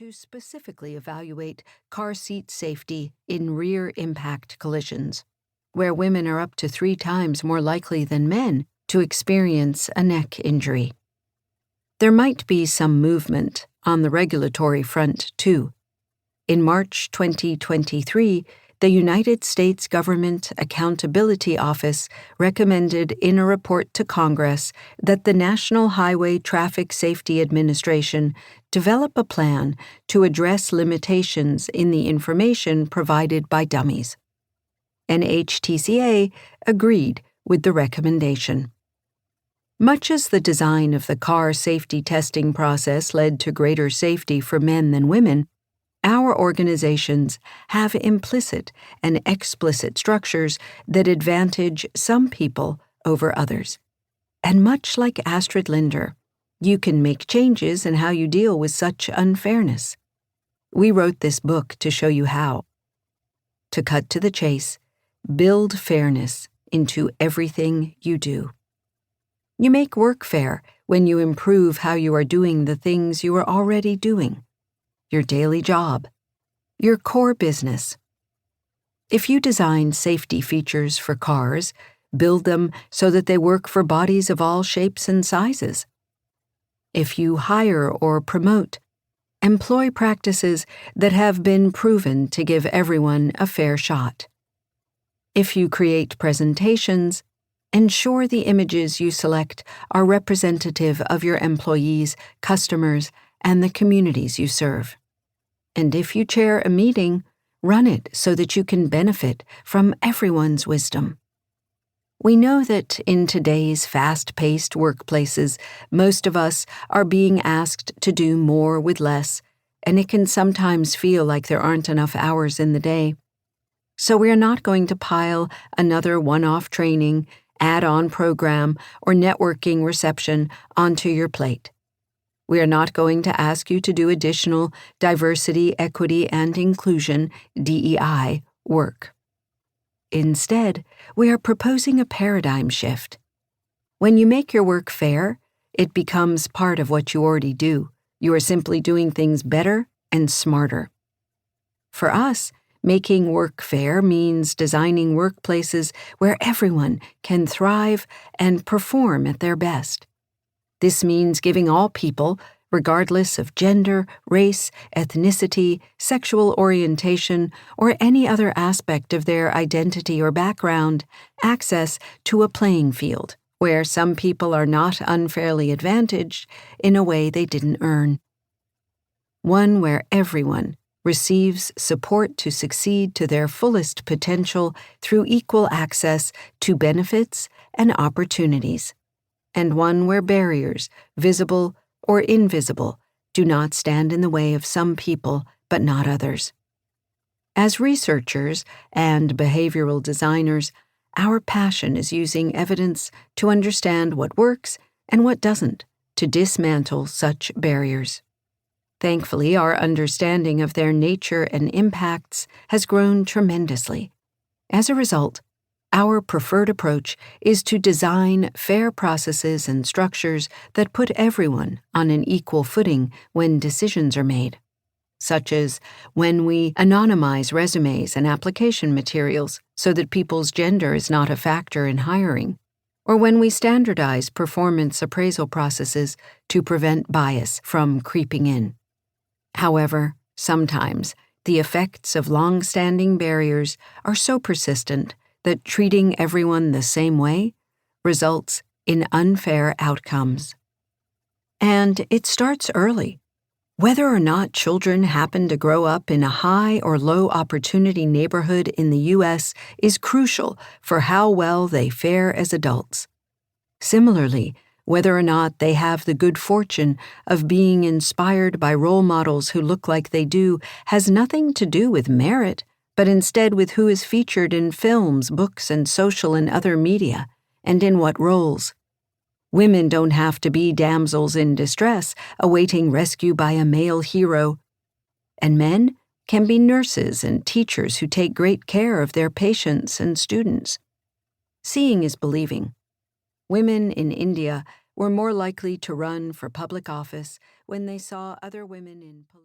to specifically evaluate car seat safety in rear impact collisions, where women are up to 3 times more likely than men to experience a neck injury. There might be some movement on the regulatory front, too. In March 2023, the United States Government Accountability Office recommended in a report to Congress that the National Highway Traffic Safety Administration develop a plan to address limitations in the information provided by dummies. NHTSA agreed with the recommendation. Much as the design of the car safety testing process led to greater safety for men than women, our organizations have implicit and explicit structures that advantage some people over others. And much like Astrid Linder, you can make changes in how you deal with such unfairness. We wrote this book to show you how. To cut to the chase, build fairness into everything you do. You make work fair when you improve how you are doing the things you are already doing. Your daily job, your core business. If you design safety features for cars, build them so that they work for bodies of all shapes and sizes. If you hire or promote, employ practices that have been proven to give everyone a fair shot. If you create presentations, ensure the images you select are representative of your employees, customers, and the communities you serve. And if you chair a meeting, run it so that you can benefit from everyone's wisdom. We know that in today's fast-paced workplaces, most of us are being asked to do more with less, and it can sometimes feel like there aren't enough hours in the day. So we are not going to pile another one-off training, add-on program, or networking reception onto your plate. We are not going to ask you to do additional diversity, equity, and inclusion (DEI) work. Instead, we are proposing a paradigm shift. When you make your work fair, it becomes part of what you already do. You are simply doing things better and smarter. For us, making work fair means designing workplaces where everyone can thrive and perform at their best. This means giving all people, regardless of gender, race, ethnicity, sexual orientation, or any other aspect of their identity or background, access to a playing field where some people are not unfairly advantaged in a way they didn't earn. One where everyone receives support to succeed to their fullest potential through equal access to benefits and opportunities, and one where barriers, visible or invisible, do not stand in the way of some people but not others. As researchers and behavioral designers, our passion is using evidence to understand what works and what doesn't to dismantle such barriers. Thankfully, our understanding of their nature and impacts has grown tremendously. As a result, our preferred approach is to design fair processes and structures that put everyone on an equal footing when decisions are made, such as when we anonymize resumes and application materials so that people's gender is not a factor in hiring, or when we standardize performance appraisal processes to prevent bias from creeping in. However, sometimes the effects of long-standing barriers are so persistent that treating everyone the same way results in unfair outcomes. And it starts early. Whether or not children happen to grow up in a high or low opportunity neighborhood in the U.S. is crucial for how well they fare as adults. Similarly, whether or not they have the good fortune of being inspired by role models who look like they do has nothing to do with merit, but instead with who is featured in films, books, and social and other media, and in what roles. Women don't have to be damsels in distress awaiting rescue by a male hero, and men can be nurses and teachers who take great care of their patients and students. Seeing is believing. Women in India were more likely to run for public office when they saw other women in politics.